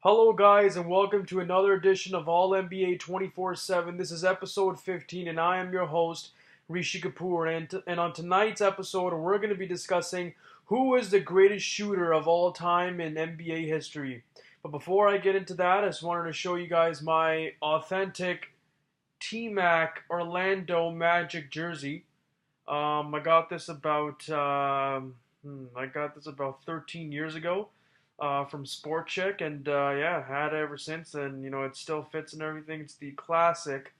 Hello, guys, and welcome to another edition of All NBA 24/7. This is episode 15, and I am your host, Rishi Kapoor. And on tonight's episode, we're going to be discussing who is the greatest shooter of all time in NBA history. But before I get into that, I just wanted to show you guys my authentic T-Mac Orlando Magic jersey. I got this about 13 years ago from Sport Check, and yeah, had it ever since. And it still fits and everything. It's the classic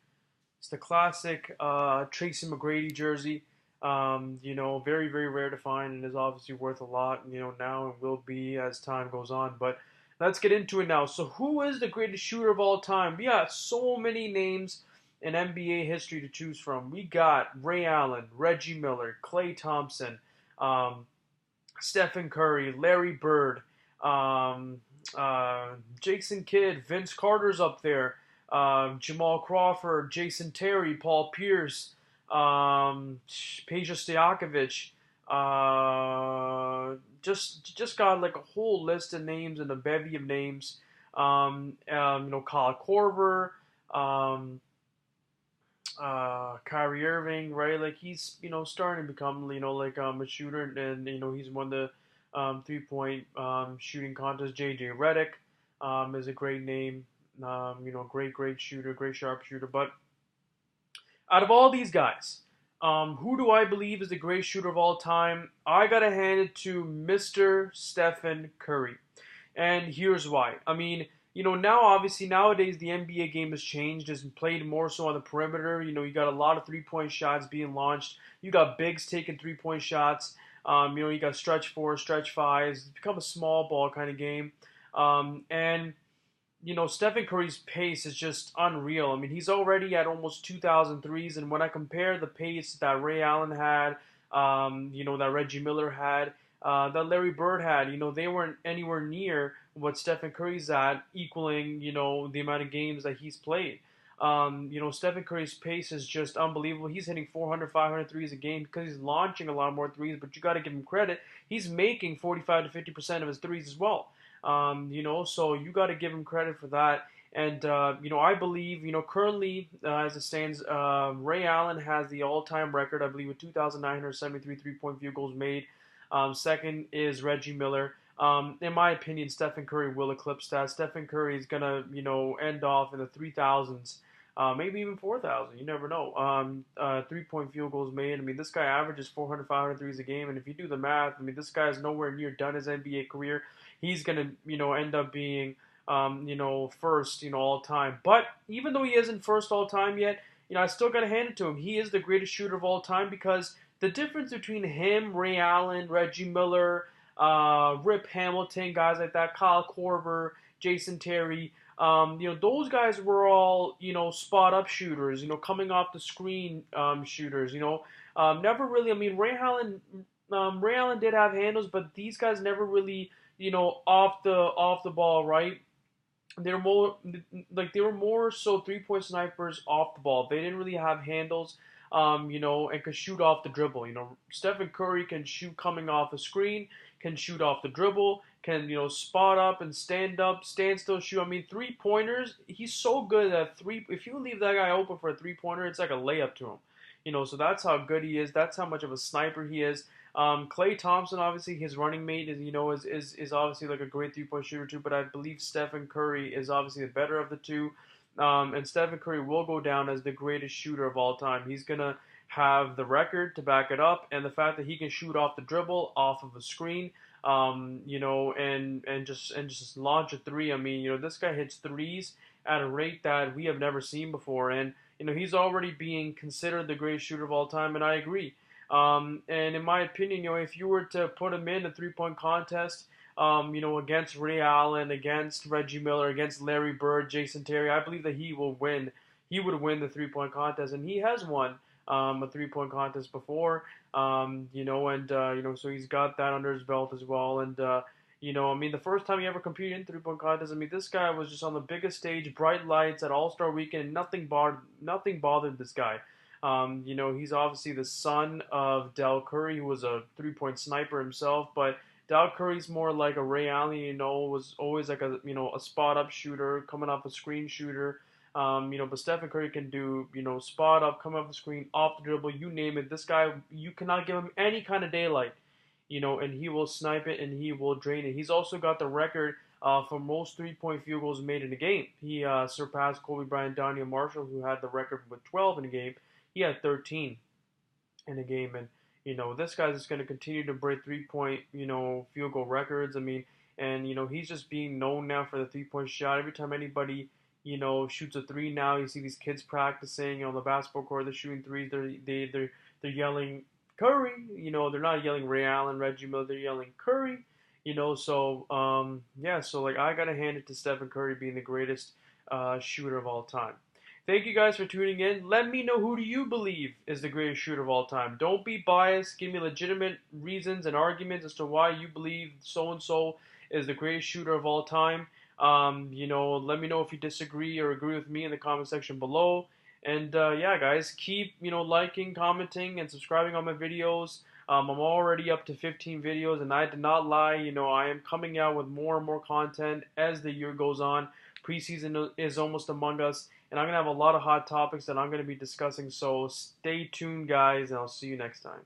Tracy McGrady jersey. Very very rare to find, and is obviously worth a lot. Now and will be as time goes on. But let's get into it now. So, who is the greatest shooter of all time? We got so many names in NBA history to choose from. We got Ray Allen, Reggie Miller, Klay Thompson, um, Stephen Curry, Larry Bird, um, Jason Kidd, Vince Carter's up there, Jamal Crawford, Jason Terry, Paul Pierce, Peja Stojakovic. Just got like a whole list of names and a bevy of names. Kyle Korver. Um, Kyrie Irving, right? Like he's starting to become like a shooter, and he's won the 3 point shooting contest. JJ Redick is a great name. Great shooter, great sharpshooter. But out of all these guys, who do I believe is the greatest shooter of all time? I gotta hand it to Mr. Stephen Curry. And here's why. I mean, now obviously nowadays the NBA game has changed. It's played more so on the perimeter. You got a lot of 3 point shots being launched. You got bigs taking 3 point shots. You got stretch fours, stretch fives. It's become a small ball kind of game. And Stephen Curry's pace is just unreal. I mean, he's already at almost 2,000 threes, and when I compare the pace that Ray Allen had, that Reggie Miller had, that Larry Bird had, they weren't anywhere near what Stephen Curry's at, equaling, the amount of games that he's played. Stephen Curry's pace is just unbelievable. He's hitting 400, 500 threes a game because he's launching a lot more threes, but you got to give him credit. He's making 45 to 50% of his threes as well. So you got to give him credit for that. And, I believe, currently, as it stands, Ray Allen has the all-time record, I believe, with 2,973 three-point field goals made. Second is Reggie Miller. In my opinion, Stephen Curry will eclipse that. Stephen Curry is going to, end off in the 3,000s, maybe even 4,000. You never know. 3-point field goals made. I mean, this guy averages 400, 500 threes a game. And if you do the math, I mean, this guy is nowhere near done his NBA career. He's going to, end up being, first, all time. But even though he isn't first all time yet, I still got to hand it to him. He is the greatest shooter of all time because the difference between him, Ray Allen, Reggie Miller, Rip Hamilton, guys like that, Kyle Korver, Jason Terry, those guys were all, spot-up shooters, coming off the screen shooters, never really, I mean, Ray Allen did have handles, but these guys never really, off the ball, right? They were more so 3 point snipers off the ball. They didn't really have handles, and could shoot off the dribble. Stephen Curry can shoot coming off a screen, can shoot off the dribble, can spot up, stand still shoot. I mean, 3 pointers. He's so good at three. If you leave that guy open for a 3 pointer, it's like a layup to him. So that's how good he is. That's how much of a sniper he is. Klay Thompson, obviously, his running mate is obviously like a great 3 point shooter too. But I believe Stephen Curry is obviously the better of the two. And Stephen Curry will go down as the greatest shooter of all time. He's gonna have the record to back it up, and the fact that he can shoot off the dribble, off of a screen, and just launch a three. I mean, this guy hits threes at a rate that we have never seen before, and he's already being considered the greatest shooter of all time, and I agree. And in my opinion, if you were to put him in a 3 point contest, against Ray Allen, against Reggie Miller, against Larry Bird, Jason Terry, I believe that he will win. He would win the 3 point contest, and he has won a 3 point contest before. So he's got that under his belt as well. And I mean, the first time he ever competed in 3 point contest, I mean, this guy was just on the biggest stage, bright lights at All-Star Weekend, and nothing bothered this guy. He's obviously the son of Del Curry, who was a 3 point sniper himself, but Steph Curry's more like a Ray Allen, was always like a a spot up shooter, coming off a screen shooter. But Stephen Curry can do, spot up, come off the screen, off the dribble, you name it. This guy, you cannot give him any kind of daylight, and he will snipe it and he will drain it. He's also got the record for most three-point field goals made in a game. He surpassed Kobe Bryant, Daniel Marshall, who had the record with 12 in a game. He had 13 in a game, and this guy's just going to continue to break three-point, field goal records. I mean, and he's just being known now for the three-point shot. Every time anybody shoots a three now, you see these kids practicing on the basketball court. They're shooting threes. They're yelling Curry. They're not yelling Ray Allen, Reggie Miller. They're yelling Curry. So like I gotta hand it to Stephen Curry being the greatest shooter of all time. Thank you guys for tuning in. Let me know, who do you believe is the greatest shooter of all time. Don't be biased. Give me legitimate reasons and arguments as to why you believe so and so is the greatest shooter of all time. Let me know if you disagree or agree with me in the comment section below. And yeah, guys, keep liking, commenting, and subscribing on my videos. I'm already up to 15 videos, and I did not lie. I am coming out with more and more content as the year goes on. Preseason is almost among us, and I'm going to have a lot of hot topics that I'm going to be discussing. So stay tuned, guys, and I'll see you next time.